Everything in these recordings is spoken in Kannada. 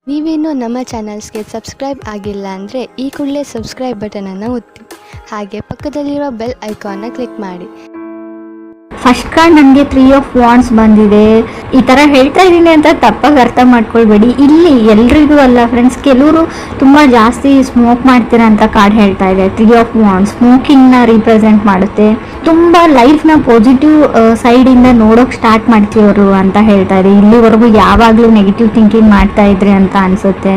ನೀವೇನು ನಮ್ಮ ಚಾನಲ್ಸ್ಗೆ ಸಬ್ಸ್ಕ್ರೈಬ್ ಆಗಿಲ್ಲ ಅಂದರೆ ಈ ಕೂಡಲೇ ಸಬ್ಸ್ಕ್ರೈಬ್ ಬಟನನ್ನು ಒತ್ತಿ, ಹಾಗೆ ಪಕ್ಕದಲ್ಲಿರುವ ಬೆಲ್ ಐಕಾನ್ನ ಕ್ಲಿಕ್ ಮಾಡಿ. ಫಸ್ಟ್ ಕಾರ್ಡ್ ನನಗೆ 3 of Wands ಬಂದಿದೆ. ಈ ಥರ ಹೇಳ್ತಾ ಇದ್ದೀನಿ ಅಂತ ತಪ್ಪಾಗಿ ಅರ್ಥ ಮಾಡ್ಕೊಳ್ಬೇಡಿ. ಇಲ್ಲಿ ಎಲ್ರಿಗೂ ಅಲ್ಲ ಫ್ರೆಂಡ್ಸ್, ಕೆಲವರು ತುಂಬ ಜಾಸ್ತಿ ಸ್ಮೋಕ್ ಮಾಡ್ತೀರಾ ಅಂತ ಕಾರ್ಡ್ ಹೇಳ್ತಾ ಇದೆ. 3 of Wands ಸ್ಮೋಕಿಂಗ್ನ ರೀಪ್ರೆಸೆಂಟ್ ಮಾಡುತ್ತೆ. ತುಂಬ ಲೈಫ್ನ ಪಾಸಿಟಿವ್ ಸೈಡಿಂದ ನೋಡೋಕೆ ಸ್ಟಾರ್ಟ್ ಮಾಡ್ತೀವರು ಅಂತ ಹೇಳ್ತಾ ಇದೆ. ಇಲ್ಲಿವರೆಗೂ ಯಾವಾಗಲೂ ನೆಗೆಟಿವ್ ಥಿಂಕಿಂಗ್ ಮಾಡ್ತಾ ಇದ್ರಿ ಅಂತ ಅನಿಸುತ್ತೆ.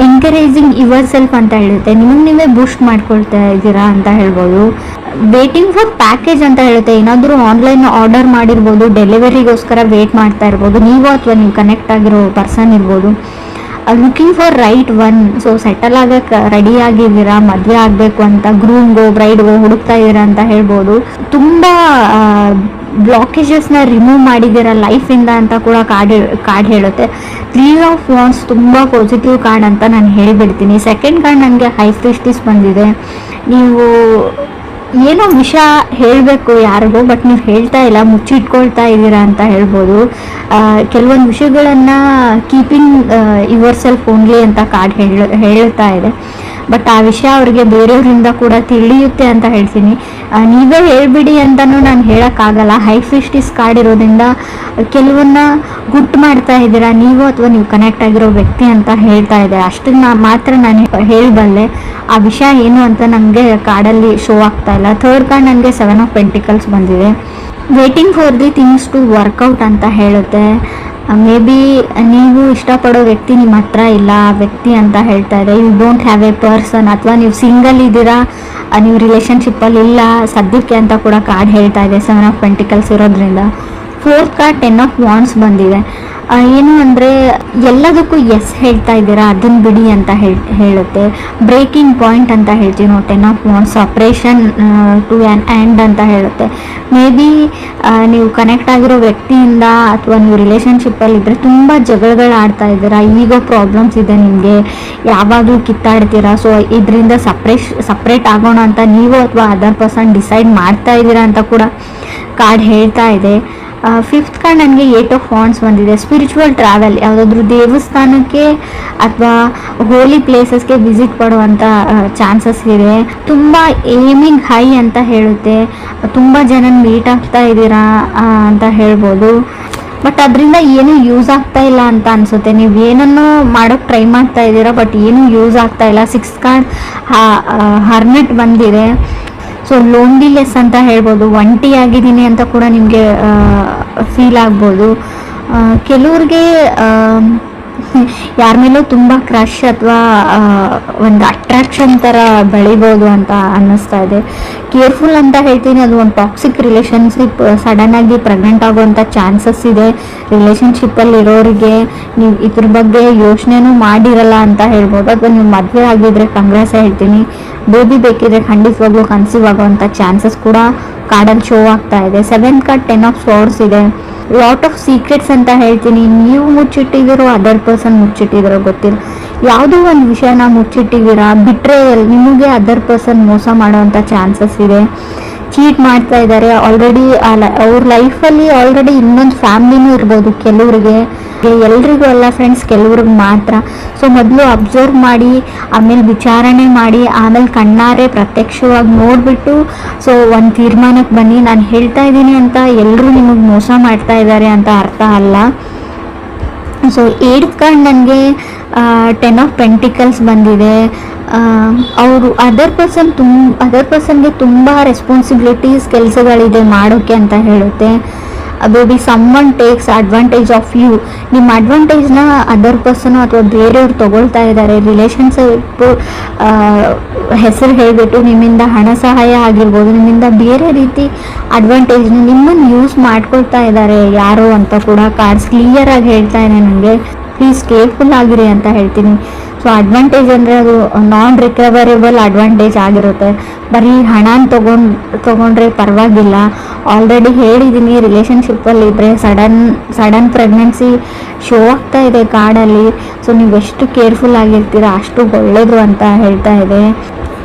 ಎನ್ಕರೇಜಿಂಗ್ ಯುವರ್ ಸೆಲ್ಫ್ ಅಂತ ಹೇಳುತ್ತೆ. ನಿಮಗೆ ನೀವೇ ಬೂಸ್ಟ್ ಮಾಡ್ಕೊಳ್ತಾ ಇದ್ದೀರಾ ಅಂತ ಹೇಳ್ಬೋದು. ವೇಟಿಂಗ್ ಫಾರ್ ಪ್ಯಾಕೇಜ್ ಅಂತ ಹೇಳುತ್ತೆ. ಏನಾದರೂ ಆನ್ಲೈನ್ ಆರ್ಡರ್ ಮಾಡಿರ್ಬೋದು, ಡೆಲಿವರಿಗೋಸ್ಕರ ವೇಟ್ ಮಾಡ್ತಾ ಇರ್ಬೋದು ನೀವು, ಅಥವಾ ನೀವು ಕನೆಕ್ಟ್ ಆಗಿರೋ ಪರ್ಸನ್ ಇರ್ಬೋದು. Looking for right one. So settle ಆಗಕ್ಕೆ ರೆಡಿ ಆಗಿದ್ದೀರಾ, ಮದುವೆ ಆಗಬೇಕು ಅಂತ ಗ್ರೂಮ್ಗೋ ಬ್ರೈಡ್ಗೋ ಹುಡುಕ್ತಾ ಇದ್ದೀರಾ ಅಂತ ಹೇಳ್ಬೋದು. ತುಂಬ ಬ್ಲಾಕೇಜಸ್ನ ರಿಮೂವ್ ಮಾಡಿದ್ದೀರಾ ಲೈಫಿಂದ ಅಂತ ಕೂಡ ಕಾರ್ಡ್ ಹೇಳುತ್ತೆ. 3 of Wands ತುಂಬ ಪಾಸಿಟಿವ್ ಕಾರ್ಡ್ ಅಂತ ನಾನು ಹೇಳಿಬಿಡ್ತೀನಿ. ಸೆಕೆಂಡ್ ಕಾರ್ಡ್ ನನಗೆ ಹೈ ಪ್ರೀಸ್ಟೆಸ್ ಬಂದಿದೆ. ನೀವು ಏನೋ ವಿಷಯ ಹೇಳಬೇಕು ಯಾರಿಗೂ, ಬಟ್ ನೀವು ಹೇಳ್ತಾ ಇಲ್ಲ, ಮುಚ್ಚಿಟ್ಕೊಳ್ತಾ ಇದ್ದೀರಾ ಅಂತ ಹೇಳ್ಬೋದು. ಕೆಲವೊಂದು ವಿಷಯಗಳನ್ನು ಕೀಪಿಂಗ್ ಯುವರ್ ಸೆಲ್ಫ್ ಓನ್ಲಿ ಅಂತ ಕಾರ್ಡ್ ಹೇಳ್ತಾ ಇದೆ. ಬಟ್ ಆ ವಿಷಯ ಅವ್ರಿಗೆ ಬೇರೆಯವರಿಂದ ಕೂಡ ತಿಳಿಯುತ್ತೆ ಅಂತ ಹೇಳ್ತೀನಿ. ನೀವೇ ಹೇಳ್ಬಿಡಿ ಅಂತಲೂ ನಾನು ಹೇಳೋಕ್ಕಾಗಲ್ಲ. ಹೈ ಪ್ರೀಸ್ಟೆಸ್ ಕಾರ್ಡ್ ಇರೋದ್ರಿಂದ ಕೆಲವನ್ನ ಗುಟ್ಟು ಮಾಡ್ತಾ ಇದ್ದೀರಾ ನೀವು, ಅಥವಾ ನೀವು ಕನೆಕ್ಟ್ ಆಗಿರೋ ವ್ಯಕ್ತಿ ಅಂತ ಹೇಳ್ತಾ ಇದೆ. ಅಷ್ಟನ್ನ ಮಾತ್ರ ನಾನು ಹೇಳಬಲ್ಲೆ. ಆ ವಿಷಯ ಏನು ಅಂತ ನನಗೆ ಕಾರ್ಡಲ್ಲಿ ಶೋ ಆಗ್ತಾ ಇಲ್ಲ. ಥರ್ಡ್ ಕಾರ್ಡ್ ನನಗೆ 7 of Pentacles ಬಂದಿದೆ. Waiting for the things to work out ಅಂತ ಹೇಳುತ್ತೆ. ಮೇ ಬಿ ನೀವು ಇಷ್ಟಪಡೋ ವ್ಯಕ್ತಿ ನಿಮ್ಮ ಹತ್ರ ಇಲ್ಲ, ಆ ವ್ಯಕ್ತಿ ಅಂತ ಹೇಳ್ತಾ ಇದೆ. You don't have a person, ಅಥವಾ ನೀವು ಸಿಂಗಲ್ ಇದ್ದೀರಾ, ನೀವು ರಿಲೇಷನ್ಶಿಪ್ಪಲ್ಲಿ ಇಲ್ಲ ಸದ್ಯಕ್ಕೆ ಅಂತ ಕೂಡ ಕಾರ್ಡ್ ಹೇಳ್ತಾ ಇದೆ 7 of Pentacles ಇರೋದ್ರಿಂದ. ಫೋರ್ತ್ ಕಾರ್ಡ್ 10 of Wands ಬಂದಿದೆ. ಏನು ಅಂದರೆ ಎಲ್ಲದಕ್ಕೂ ಎಸ್ ಹೇಳ್ತಾ ಇದ್ದೀರಾ, ಅದನ್ನು ಬಿಡಿ ಅಂತ ಹೇಳುತ್ತೆ. ಬ್ರೇಕಿಂಗ್ ಪಾಯಿಂಟ್ ಅಂತ ಹೇಳ್ತೀವಿ ನಾವು 10 of Wands. Suppression to an end ಅಂತ ಹೇಳುತ್ತೆ. ಮೇ ಬಿ ನೀವು ಕನೆಕ್ಟ್ ಆಗಿರೋ ವ್ಯಕ್ತಿಯಿಂದ, ಅಥವಾ ನೀವು ರಿಲೇಷನ್ಶಿಪ್ಪಲ್ಲಿ ಇದ್ದರೆ ತುಂಬ ಜಗಳಗಳು ಆಡ್ತಾ ಇದ್ದೀರಾ, ಈಗೋ ಪ್ರಾಬ್ಲಮ್ಸ್ ಇದೆ ನಿಮಗೆ, ಯಾವಾಗಲೂ ಕಿತ್ತಾಡ್ತೀರಾ. ಸೊ ಇದರಿಂದ ಸಪ್ರೇಟ್ ಆಗೋಣ ಅಂತ ನೀವು ಅಥವಾ ಅದರ್ ಪರ್ಸನ್ ಡಿಸೈಡ್ ಮಾಡ್ತಾ ಇದ್ದೀರಾ ಅಂತ ಕೂಡ ಕಾರ್ಡ್ ಹೇಳ್ತಾ ಇದೆ. ಫಿಫ್ತ್ ಕಾರ್ಡ್ ನನಗೆ 8 of Wands ಬಂದಿದೆ. ಸ್ಪಿರಿಚುವಲ್ ಟ್ರಾವೆಲ್, ಯಾವುದಾದ್ರೂ ದೇವಸ್ಥಾನಕ್ಕೆ ಅಥವಾ ಹೋಲಿ ಪ್ಲೇಸಸ್ಗೆ ವಿಸಿಟ್ ಮಾಡುವಂಥ ಚಾನ್ಸಸ್ ಇದೆ. ತುಂಬ ಏಮಿಂಗ್ ಹೈ ಅಂತ ಹೇಳುತ್ತೆ. ತುಂಬ ಜನ ಮೀಟ್ ಆಗ್ತಾ ಇದ್ದೀರಾ ಅಂತ ಹೇಳ್ಬೋದು. ಬಟ್ ಅದರಿಂದ ಏನೂ ಯೂಸ್ ಆಗ್ತಾ ಇಲ್ಲ ಅಂತ ಅನಿಸುತ್ತೆ. ನೀವು ಏನನ್ನೋ ಮಾಡೋಕ್ಕೆ ಟ್ರೈ ಮಾಡ್ತಾ ಇದ್ದೀರಾ, ಬಟ್ ಏನೂ ಯೂಸ್ ಆಗ್ತಾ ಇಲ್ಲ. 6th ಕಾರ್ಡ್ ಹರ್ಮಿಟ್ ಬಂದಿದೆ. ಸೊ ಲೋನ್ಲಿನೆಸ್ ಅಂತ ಹೇಳ್ಬೋದು. ಒಂಟಿ ಆಗಿದ್ದೀನಿ ಅಂತ ಕೂಡ ನಿಮಗೆ ಫೀಲ್ ಆಗ್ಬೋದು. ಕೆಲವ್ರಿಗೆ ಯಾರ ಮೇಲೂ ತುಂಬ ಕ್ರಶ್ ಅಥವಾ ಒಂದು ಅಟ್ರಾಕ್ಷನ್ ಥರ ಬೆಳಿಬೋದು ಅಂತ ಅನ್ನಿಸ್ತಾ ಇದೆ. ಕೇರ್ಫುಲ್ ಅಂತ ಹೇಳ್ತೀನಿ. ಅದು ಒಂದು ಟಾಕ್ಸಿಕ್ ರಿಲೇಷನ್ಶಿಪ್, ಸಡನ್ನಾಗಿ ಪ್ರೆಗ್ನೆಂಟ್ ಆಗುವಂಥ ಚಾನ್ಸಸ್ ಇದೆ. ರಿಲೇಷನ್ಶಿಪ್ಪಲ್ಲಿ ಇರೋರಿಗೆ ನೀವು ಇದ್ರ ಬಗ್ಗೆ ಯೋಚನೆನೂ ಮಾಡಿರಲ್ಲ ಅಂತ ಹೇಳ್ಬೋದು. ಅಥವಾ ನೀವು ಮದುವೆ ಆಗಿದ್ರೆ ಕಂಗ್ರೆಸ್ ಹೇಳ್ತೀನಿ. ಬೇಬಿ ಬೇಕಿದ್ರೆ ಖಂಡಿತವಾಗ್ಲೂ ಕನ್ಸೀವ್ ಆಗುವಂಥ ಚಾನ್ಸಸ್ ಕೂಡ ಕಾರ್ಡಲ್ಲಿ ಶೋ ಆಗ್ತಾ ಇದೆ. 7th ಕಾರ್ಡ್ 10 of Swords ಇದೆ. ಲಾಟ್ ಆಫ್ ಸೀಕ್ರೆಟ್ಸ್ ಅಂತ ಹೇಳ್ತೀನಿ. ನೀವು ಮುಚ್ಚಿಟ್ಟಿದ್ದೀರೋ, ಅದರ್ ಪರ್ಸನ್ ಮುಚ್ಚಿಟ್ಟಿದ್ದೀರೋ ಗೊತ್ತಿಲ್ಲ. ಯಾವುದೋ ಒಂದು ವಿಷಯನ ಮುಚ್ಚಿಟ್ಟಿದ್ದೀರಾ, ಬಿಟ್ಟರೆ ನಿಮಗೆ ಅದರ್ ಪರ್ಸನ್ ಮೋಸ ಮಾಡೋವಂಥ ಚಾನ್ಸಸ್ ಇದೆ. ಚೀಟ್ ಮಾಡ್ತಾ ಇದ್ದಾರೆ ಆಲ್ರೆಡಿ. ಅವ್ರ ಲೈಫಲ್ಲಿ ಆಲ್ರೆಡಿ ಇನ್ನೊಂದು ಫ್ಯಾಮಿಲಿನೂ ಇರ್ಬೋದು ಕೆಲವ್ರಿಗೆ. ಎಲ್ರಿಗೂ ಅಲ್ಲ ಫ್ರೆಂಡ್ಸ್, ಕೆಲವ್ರಿಗೆ ಮಾತ್ರ. ಸೊ ಮೊದಲು ಅಬ್ಸರ್ವ್ ಮಾಡಿ, ಆಮೇಲೆ ವಿಚಾರಣೆ ಮಾಡಿ, ಆಮೇಲೆ ಕಣ್ಣಾರೆ ಪ್ರತ್ಯಕ್ಷವಾಗಿ ನೋಡಿಬಿಟ್ಟು ಸೊ ಒಂದು ತೀರ್ಮಾನಕ್ಕೆ ಬನ್ನಿ. ನಾನು ಹೇಳ್ತಾ ಇದ್ದೀನಿ ಅಂತ ಎಲ್ಲರೂ ನಿಮಗೆ ಮೋಸ ಮಾಡ್ತಾ ಇದ್ದಾರೆ ಅಂತ ಅರ್ಥ ಅಲ್ಲ. ಸೊ 8th ಕಾರ್ಡ್ ನನಗೆ 10 of Pentacles ಬಂದಿದೆ. ಅವರು ಅದರ್ ಪರ್ಸನ್ಗೆ ತುಂಬ ರೆಸ್ಪಾನ್ಸಿಬಿಲಿಟೀಸ್, ಕೆಲಸಗಳಿದೆ ಮಾಡೋಕ್ಕೆ ಅಂತ ಹೇಳುತ್ತೆ. Baby someone takes advantage of you. ನಿಮ್ಮ ಅಡ್ವಾಂಟೇಜ್ನ ಅದರ್ ಪರ್ಸನ್ ಅಥವಾ ಬೇರೆಯವ್ರು ತೊಗೊಳ್ತಾ ಇದ್ದಾರೆ. ರಿಲೇಷನ್ಶಿಪ್ ಹೆಸರು ಹೇಳಿಬಿಟ್ಟು ನಿಮ್ಮಿಂದ ಹಣ ಸಹಾಯ ಆಗಿರ್ಬೋದು, ನಿಮ್ಮಿಂದ ಬೇರೆ ರೀತಿ ಅಡ್ವಾಂಟೇಜ್ನ ನಿಮ್ಮನ್ನು ಯೂಸ್ ಮಾಡ್ಕೊಳ್ತಾ ಇದ್ದಾರೆ ಯಾರು ಅಂತ ಕೂಡ ಕಾರ್ಡ್ಸ್ ಕ್ಲಿಯರಾಗಿ ಹೇಳ್ತಾ ಇದೆ ನನಗೆ. ಪ್ಲೀಸ್ ಕೇರ್ಫುಲ್ ಆಗಿರಿ ಅಂತ ಹೇಳ್ತೀನಿ. ಸೊ ಅಡ್ವಾಂಟೇಜ್ ಅಂದರೆ ಅದು ನಾನ್ ರಿಕವರೇಬಲ್ ಅಡ್ವಾಂಟೇಜ್ ಆಗಿರುತ್ತೆ. ಬರೀ ಹಣನ ತೊಗೊಂಡ್ರೆ ಪರವಾಗಿಲ್ಲ. ಆಲ್ರೆಡಿ ಹೇಳಿದ್ದೀನಿ, ರಿಲೇಷನ್ಶಿಪ್ಪಲ್ಲಿ ಇದ್ದರೆ ಸಡನ್ ಪ್ರೆಗ್ನೆನ್ಸಿ ಶೋ ಆಗ್ತಾ ಇದೆ ಕಾರ್ಡಲ್ಲಿ. ಸೊ ನೀವು ಎಷ್ಟು ಕೇರ್ಫುಲ್ ಆಗಿರ್ತೀರ ಅಷ್ಟು ಒಳ್ಳೆಯದು ಅಂತ ಹೇಳ್ತಾ ಇದೆ.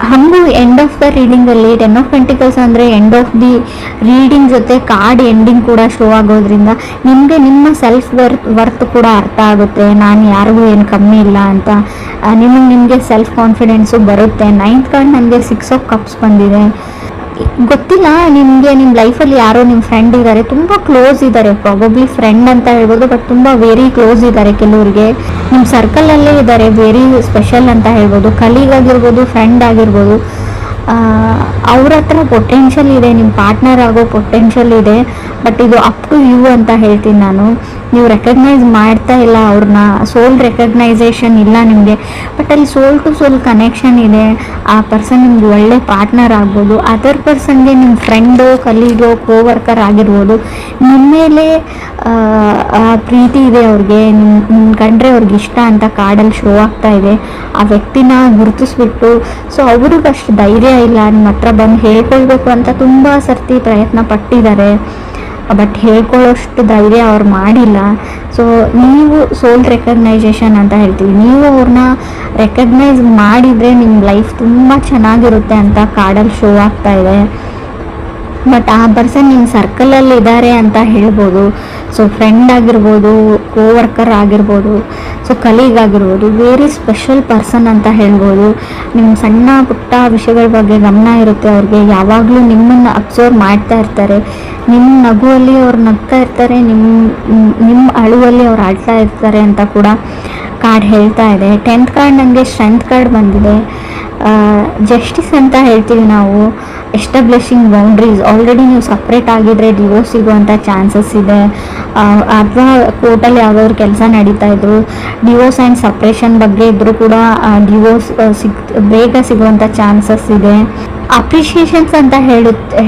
ಹಾಗೂ ಎಂಡ್ ಆಫ್ ದ ರೀಡಿಂಗಲ್ಲಿ 10 ಆಫ್ ಪೆಂಟಿಕಲ್ಸ್ ಅಂದರೆ ಎಂಡ್ ಆಫ್ ದಿ ರೀಡಿಂಗ್ ಜೊತೆ ಕಾರ್ಡ್ ಎಂಡಿಂಗ್ ಕೂಡ ಶೋ ಆಗೋದ್ರಿಂದ ನಿಮಗೆ ನಿಮ್ಮ ಸೆಲ್ಫ್ ವರ್ತ್ ಕೂಡ ಅರ್ಥ ಆಗುತ್ತೆ. ನಾನು ಯಾರಿಗೂ ಏನು ಕಮ್ಮಿ ಇಲ್ಲ ಅಂತ ನಿಮಗೆ ಸೆಲ್ಫ್ ಕಾನ್ಫಿಡೆನ್ಸು ಬರುತ್ತೆ. 9th ಕಾರ್ಡ್ ನನಗೆ 6 ಆಫ್ ಕಪ್ಸ್ ಬಂದಿದೆ. ಗೊತ್ತಿಲ್ಲ ನಿಮಗೆ ನಿಮ್ಮ ಲೈಫಲ್ಲಿ ಯಾರೋ ನಿಮ್ಮ ಫ್ರೆಂಡ್ ಇದ್ದಾರೆ, ತುಂಬ ಕ್ಲೋಸ್ ಇದ್ದಾರೆ, ಪ್ರಾಬಬ್ಲಿ ಫ್ರೆಂಡ್ ಅಂತ ಹೇಳ್ಬೋದು, ಬಟ್ ತುಂಬ ವೆರಿ ಕ್ಲೋಸ್ ಇದ್ದಾರೆ. ಕೆಲವರಿಗೆ ನಿಮ್ಮ ಸರ್ಕಲಲ್ಲೇ ಇದ್ದಾರೆ, ವೆರಿ ಸ್ಪೆಷಲ್ ಅಂತ ಹೇಳ್ಬೋದು. ಕಲೀಗ್ ಆಗಿರ್ಬೋದು, ಫ್ರೆಂಡ್ ಆಗಿರ್ಬೋದು. ಅವ್ರ ಹತ್ರ ಪೊಟೆನ್ಷಿಯಲ್ ಇದೆ, ನಿಮ್ಮ ಪಾರ್ಟ್ನರ್ ಆಗೋ ಪೊಟೆನ್ಷಿಯಲ್ ಇದೆ. ಬಟ್ ಇದು ಅಪ್ ಟು ಯು ಅಂತ ಹೇಳ್ತೀನಿ ನಾನು. ನೀವು ರೆಕಗ್ನೈಸ್ ಮಾಡ್ತಾ ಇಲ್ಲ ಅವ್ರನ್ನ, ಸೋಲ್ ರೆಕಗ್ನೈಸೇಷನ್ ಇಲ್ಲ ನಿಮಗೆ. ಬಟ್ ಅಲ್ಲಿ ಸೋಲ್ ಟು ಸೋಲ್ ಕನೆಕ್ಷನ್ ಇದೆ. ಆ ಪರ್ಸನ್ ನಿಮ್ಗೆ ಒಳ್ಳೆ ಪಾರ್ಟ್ನರ್ ಆಗ್ಬೋದು, ಅದರ್ ಪರ್ಸನ್ಗೆ ನಿಮ್ಮ ಫ್ರೆಂಡು, ಕಲೀಗೋ, ಕೋವರ್ಕರ್ ಆಗಿರ್ಬೋದು. ನಿಮ್ಮ ಮೇಲೆ ಪ್ರೀತಿ ಇದೆ ಅವ್ರಿಗೆ, ನಿಮ್ಮ ಕಂಡ್ರೆ ಅವ್ರಿಗೆ ಇಷ್ಟ ಅಂತ ಕಾರ್ಡಲ್ಲಿ ಶೋ ಆಗ್ತಾ ಇದೆ. ಆ ವ್ಯಕ್ತಿನ ಗುರುತಿಸ್ಬಿಟ್ಟು ಸೊ ಅವ್ರಿಗೆ ಅಷ್ಟು ಧೈರ್ಯ ಇಲ್ಲ ನಿಮ್ಮ ಹತ್ರ ಬಂದು ಹೇಳ್ಕೊಳ್ಬೇಕು ಅಂತ ತುಂಬ ಸರ್ತಿ ಪ್ರಯತ್ನ ಪಟ್ಟಿದ್ದಾರೆ, ಬಟ್ ಹೇಳ್ಕೊಳ್ಳೋಷ್ಟು ಧೈರ್ಯ ಅವ್ರು ಮಾಡಿಲ್ಲ. ಸೊ ನೀವು ಸೋಲ್ ರೆಕಗ್ನೈಸೇಷನ್ ಅಂತ ಹೇಳ್ತೀವಿ, ನೀವು ಅವ್ರನ್ನ ರೆಕಗ್ನೈಸ್ ಮಾಡಿದರೆ ನಿಮ್ಮ ಲೈಫ್ ತುಂಬ ಚೆನ್ನಾಗಿರುತ್ತೆ ಅಂತ ಕಾರ್ಡಲ್ಲಿ ಶೋ ಆಗ್ತಾ ಇದೆ. ಬಟ್ ಆ ಪರ್ಸನ್ ನಿಮ್ಮ ಸರ್ಕಲಲ್ಲಿ ಇದ್ದಾರೆ ಅಂತ ಹೇಳ್ಬೋದು. ಸೊ ಫ್ರೆಂಡ್ ಆಗಿರ್ಬೋದು, ಕೋವರ್ಕರ್ ಆಗಿರ್ಬೋದು, ಸೊ ಕಲೀಗ್ ಆಗಿರ್ಬೋದು, ವೆರಿ ಸ್ಪೆಷಲ್ ಪರ್ಸನ್ ಅಂತ ಹೇಳ್ಬೋದು. ನಿಮ್ಮ ಸಣ್ಣ ಪುಟ್ಟ ವಿಷಯಗಳ ಬಗ್ಗೆ ಗಮನ ಇರುತ್ತೆ ಅವ್ರಿಗೆ, ಯಾವಾಗಲೂ ನಿಮ್ಮನ್ನು ಅಬ್ಸರ್ವ್ ಮಾಡ್ತಾ ಇರ್ತಾರೆ. ನಿಮ್ಮ ನಗುವಲ್ಲಿ ಅವ್ರು ನಗ್ತಾ ಇರ್ತಾರೆ, ನಿಮ್ಮ ಅಳುವಲ್ಲಿ ಅವ್ರು ಆಡ್ತಾ ಇರ್ತಾರೆ ಅಂತ ಕೂಡ ಕಾರ್ಡ್ ಹೇಳ್ತಾ ಇದೆ. 10th ಕಾರ್ಡ್ ನನಗೆ ಸ್ಟ್ರೆಂತ್ ಕಾರ್ಡ್ ಬಂದಿದೆ. ಜಸ್ಟಿಸ್ ಅಂತ ಹೇಳ್ತೀವಿ ನಾವು, ಎಸ್ಟಾಬ್ಲಿಷಿಂಗ್ ಬೌಂಡ್ರೀಸ್. ಆಲ್ರೆಡಿ ನೀವು ಸಪ್ರೇಟ್ ಆಗಿದ್ರೆ ಡಿವೋರ್ಸ್ ಸಿಗುವಂಥ ಚಾನ್ಸಸ್ ಇದೆ, ಅಥವಾ ಕೋರ್ಟಲ್ಲಿ ಯಾವುದಾದ್ರು ಕೆಲಸ ನಡೀತಾ ಇದ್ರು, ಡಿವೋರ್ಸ್ ಆ್ಯಂಡ್ ಸಪ್ರೇಷನ್ ಬಗ್ಗೆ ಇದ್ದರೂ ಕೂಡ ಡಿವೋರ್ಸ್ ಬೇಗ ಸಿಗುವಂಥ ಚಾನ್ಸಸ್ ಇದೆ. ಅಪ್ರಿಷಿಯೇಷನ್ಸ್ ಅಂತ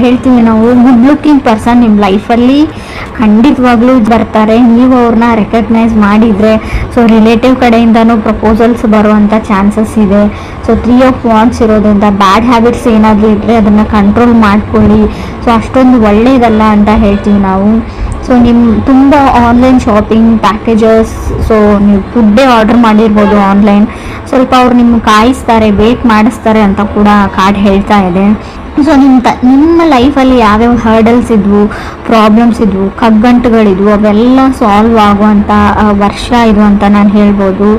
ಹೇಳ್ತೀವಿ ನಾವು. ಗುಡ್ ಲುಕಿಂಗ್ ಪರ್ಸನ್ ನಿಮ್ಮ ಲೈಫಲ್ಲಿ ಖಂಡಿತವಾಗ್ಲೂ ಬರ್ತಾರೆ, ನೀವು ಅವ್ರನ್ನ ರೆಕಗ್ನೈಸ್ ಮಾಡಿದರೆ. ಸೊ ರಿಲೇಟಿವ್ ಕಡೆಯಿಂದನೂ ಪ್ರಪೋಸಲ್ಸ್ ಬರುವಂಥ ಚಾನ್ಸಸ್ ಇದೆ. ಸೊ 3 ಆಫ್ ವಾಂಡ್ಸ್ ಇರೋದ್ರಿಂದ ಬ್ಯಾಡ್ ಹ್ಯಾಬಿಟ್ಸ್ ಏನಾದರೂ ಇದ್ದರೆ ಅದನ್ನು ಕಂಟ್ರೋಲ್ ಮಾಡ್ಕೊಳ್ಳಿ. ಸೊ ಅಷ್ಟೊಂದು ಒಳ್ಳೆಯದಲ್ಲ ಅಂತ ಹೇಳ್ತೀವಿ ನಾವು. ಸೊ ನಿಮ್ಮ ತುಂಬ ಆನ್ಲೈನ್ ಶಾಪಿಂಗ್ ಪ್ಯಾಕೇಜಸ್, ಸೊ ನೀವು ಫುಡ್ಡೇ ಆರ್ಡರ್ ಮಾಡಿರ್ಬೋದು ಆನ್ಲೈನ್, ಸ್ವಲ್ಪ ಅವ್ರು ನಿಮ್ಗೆ ಕಾಯಿಸ್ತಾರೆ, ವೇಟ್ ಮಾಡಿಸ್ತಾರೆ ಅಂತ ಕೂಡ ಕಾರ್ಡ್ ಹೇಳ್ತಾ ಇದೆ. ಸೊ ನಿಮ್ಮ ಲೈಫಲ್ಲಿ ಯಾವ್ಯಾವ ಹರ್ಡಲ್ಸ್ ಇದ್ವು, ಪ್ರಾಬ್ಲಮ್ಸ್ ಇದ್ವು, ಕಗ್ಗಂಟುಗಳಿದ್ವು, ಅವೆಲ್ಲ ಸಾಲ್ವ್ ಆಗುವಂಥ ವರ್ಷ ಇದು ಅಂತ ನಾನು ಹೇಳ್ಬೋದು.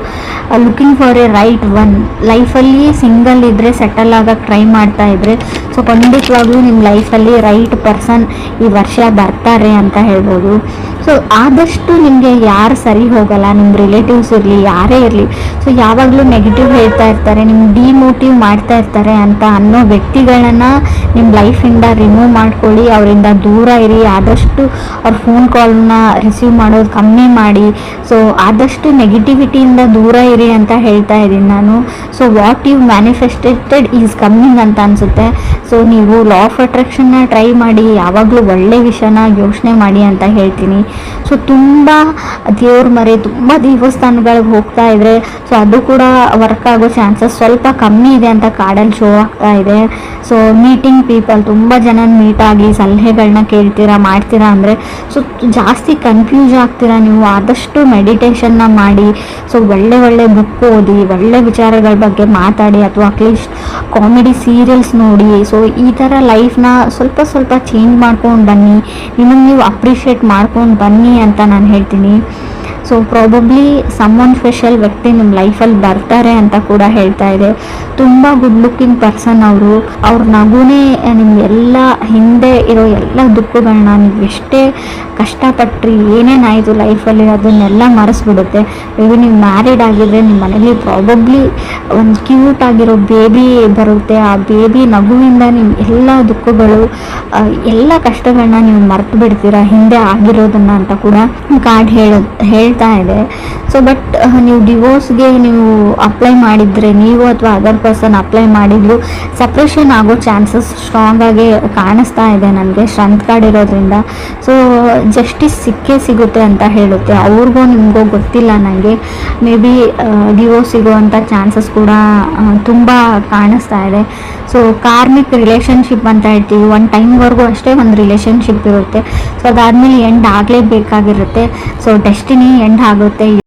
Looking for A right one. ಲೈಫಲ್ಲಿ ಸಿಂಗಲ್ ಇದ್ದರೆ, ಸೆಟಲ್ ಆಗೋಕ್ಕೆ ಟ್ರೈ ಮಾಡ್ತಾ ಇದ್ದರೆ, ಸೊ ಖಂಡಿತವಾಗ್ಲೂ ನಿಮ್ಮ ಲೈಫಲ್ಲಿ ರೈಟ್ ಪರ್ಸನ್ ಈ ವರ್ಷ ಬರ್ತಾರೆ ಅಂತ ಹೇಳ್ಬೋದು. ಸೊ ಆದಷ್ಟು ನಿಮಗೆ ಯಾರು ಸರಿ ಹೋಗಲ್ಲ, ನಿಮ್ಮ ರಿಲೇಟಿವ್ಸ್ ಇರಲಿ, ಯಾರೇ ಇರಲಿ, ಸೊ ಯಾವಾಗಲೂ ನೆಗೆಟಿವ್ ಹೇಳ್ತಾ ಇರ್ತಾರೆ, ನಿಮ್ಗೆ ಡಿಮೋಟಿವ್ ಮಾಡ್ತಾ ಇರ್ತಾರೆ ಅಂತ ಅನ್ನೋ ವ್ಯಕ್ತಿಗಳನ್ನ ನಿಮ್ಮ ಲೈಫಿಂದ ರಿಮೂವ್ ಮಾಡ್ಕೊಳ್ಳಿ, ಅವರಿಂದ ದೂರ ಇರಿ. ಆದಷ್ಟು ಅವ್ರ ಫೋನ್ ಕಾಲ್ನ ರಿಸೀವ್ ಮಾಡೋದು ಕಮ್ಮಿ ಮಾಡಿ. ಸೊ ಆದಷ್ಟು ನೆಗೆಟಿವಿಟಿಯಿಂದ ದೂರ ಇರಿ ಅಂತ ಹೇಳ್ತಾ ಇದ್ದೀನಿ ನಾನು. So what you manifested is coming ಅಂತ ಅನಿಸುತ್ತೆ. ಸೊ ನೀವು ಲಾ ಆಫ್ ಅಟ್ರಾಕ್ಷನ್ನ ಟ್ರೈ ಮಾಡಿ, ಯಾವಾಗಲೂ ಒಳ್ಳೆ ವಿಷಯನ ಯೋಚನೆ ಮಾಡಿ ಅಂತ ಹೇಳ್ತೀನಿ. ಸೊ ತುಂಬ ದೇವ್ರ ಮರೆ, ತುಂಬ ದೇವಸ್ಥಾನಗಳಿಗೆ ಹೋಗ್ತಾ ಇದ್ರೆ ಸೊ ಅದು ಕೂಡ ವರ್ಕ್ ಆಗೋ ಚಾನ್ಸಸ್ ಸ್ವಲ್ಪ ಕಮ್ಮಿ ಇದೆ ಅಂತ ಕಾರ್ಡಲ್ಲಿ ಶೋ ಆಗ್ತಾ ಇದೆ. ಸೊ ಮೀಟಿಂಗ್ ಪೀಪಲ್, ತುಂಬ ಜನ ಮೀಟ್ ಆಗಿ ಸಲಹೆಗಳನ್ನ ಕೇಳ್ತೀರಾ, ಮಾಡ್ತೀರಾ ಅಂದರೆ ಸೊ ಜಾಸ್ತಿ ಕನ್ಫ್ಯೂಸ್ ಆಗ್ತೀರಾ ನೀವು. ಆದಷ್ಟು ಮೆಡಿಟೇಷನ್ನ ಮಾಡಿ, ಸೊ ಒಳ್ಳೆ ಬುಕ್ ಓದಿ, ಒಳ್ಳೆ ವಿಚಾರಗಳ ಬಗ್ಗೆ ಮಾತಾಡಿ, ಅಥವಾ ಅಟ್ಲೀಸ್ಟ್ ಕಾಮಿಡಿ ಸೀರಿಯಲ್ಸ್ ನೋಡಿ. ಸೊ ಈ ಥರ ಲೈಫ್ನ ಸ್ವಲ್ಪ ಚೇಂಜ್ ಮಾಡ್ಕೊಂಡು ಬನ್ನಿ, ನಿಮಗೆ ನೀವು ಅಪ್ರಿಷಿಯೇಟ್ ಮಾಡ್ಕೊಂಡು ಬನ್ನಿ ಅಂತ ನಾನು ಹೇಳ್ತೀನಿ. ಸೊ ಪ್ರಾಬಬ್ಲಿ ಸಮ್ಮನ್ ಸ್ಪೆಷಲ್ ವ್ಯಕ್ತಿ ನಿಮ್ಮ ಲೈಫಲ್ಲಿ ಬರ್ತಾರೆ ಅಂತ ಕೂಡ ಹೇಳ್ತಾ ಇದೆ. ತುಂಬ ಗುಡ್ ಲುಕ್ಕಿಂಗ್ ಪರ್ಸನ್ ಅವರು. ಅವ್ರ ನಗುನೇ ನಿಮಗೆಲ್ಲ ಹಿಂದೆ ಇರೋ ಎಲ್ಲ ದುಃಖಗಳನ್ನ, ನೀವು ಎಷ್ಟೇ ಕಷ್ಟಪಟ್ರಿ, ಏನೇನಾಯಿತು ಲೈಫಲ್ಲಿ ಅದನ್ನೆಲ್ಲ ಮರೆಸ್ಬಿಡುತ್ತೆ. ಮೇಬಿ ನೀವು ಮ್ಯಾರಿಡ್ ಆಗಿದ್ರೆ ನಿಮ್ಮ ಮನೇಲಿ ಪ್ರಾಬಬ್ಲಿ ಒಂದು ಕ್ಯೂಟ್ ಆಗಿರೋ ಬೇಬಿ ಬರುತ್ತೆ. ಆ ಬೇಬಿ ನಗುವಿಂದ ನಿಮ್ಮ ಎಲ್ಲ ದುಃಖಗಳು, ಎಲ್ಲ ಕಷ್ಟಗಳನ್ನ ನೀವು ಮರೆತು ಬಿಡ್ತೀರಾ, ಹಿಂದೆ ಆಗಿರೋದನ್ನ ಅಂತ ಕೂಡ ಕಾರ್ಡ್ ಹೇಳ್ತಾ ಇದೆ. ಸೊ ಬಟ್ ನೀವು ಡಿವೋರ್ಸ್ಗೆ ನೀವು ಅಪ್ಲೈ ಮಾಡಿದರೆ, ನೀವು ಅಥವಾ ಅದರ್ ಪರ್ಸನ್ ಅಪ್ಲೈ ಮಾಡಿದ್ರು, ಸಪ್ರೇಷನ್ ಆಗೋ ಚಾನ್ಸಸ್ ಸ್ಟ್ರಾಂಗ್ ಆಗಿ ಕಾಣಿಸ್ತಾ ಇದೆ ನನಗೆ ಸ್ಟ್ರೆಂತ್ ಕಾರ್ಡ್ ಇರೋದ್ರಿಂದ. ಸೊ ಜಸ್ಟಿಸ್ ಸಿಗುತ್ತೆ ಅಂತ ಹೇಳುತ್ತೆ. ಅವ್ರಿಗೂ ನಿಮಗೂ ಗೊತ್ತಿಲ್ಲ, ನನಗೆ ಮೇ ಬಿ ಡಿವೋರ್ಸ್ ಸಿಗುವಂಥ ಚಾನ್ಸಸ್ ಕೂಡ ತುಂಬ ಕಾಣಿಸ್ತಾ ಇದೆ. ಸೊ ಕಾರ್ಮಿಕ್ ರಿಲೇಷನ್ಶಿಪ್ ಅಂತ ಹೇಳ್ತೀವಿ, ಒಂದು ಟೈಮ್ವರೆಗೂ ಅಷ್ಟೇ ಒಂದು ರಿಲೇಷನ್ಶಿಪ್ ಇರುತ್ತೆ. ಸೊ ಅದಾದಮೇಲೆ ಎಂಡ್ ಆಗಲೇಬೇಕಾಗಿರುತ್ತೆ. ಸೊ ಡೆಸ್ಟಿನಿ ಎಂಡ್ ಆಗುತ್ತೆ.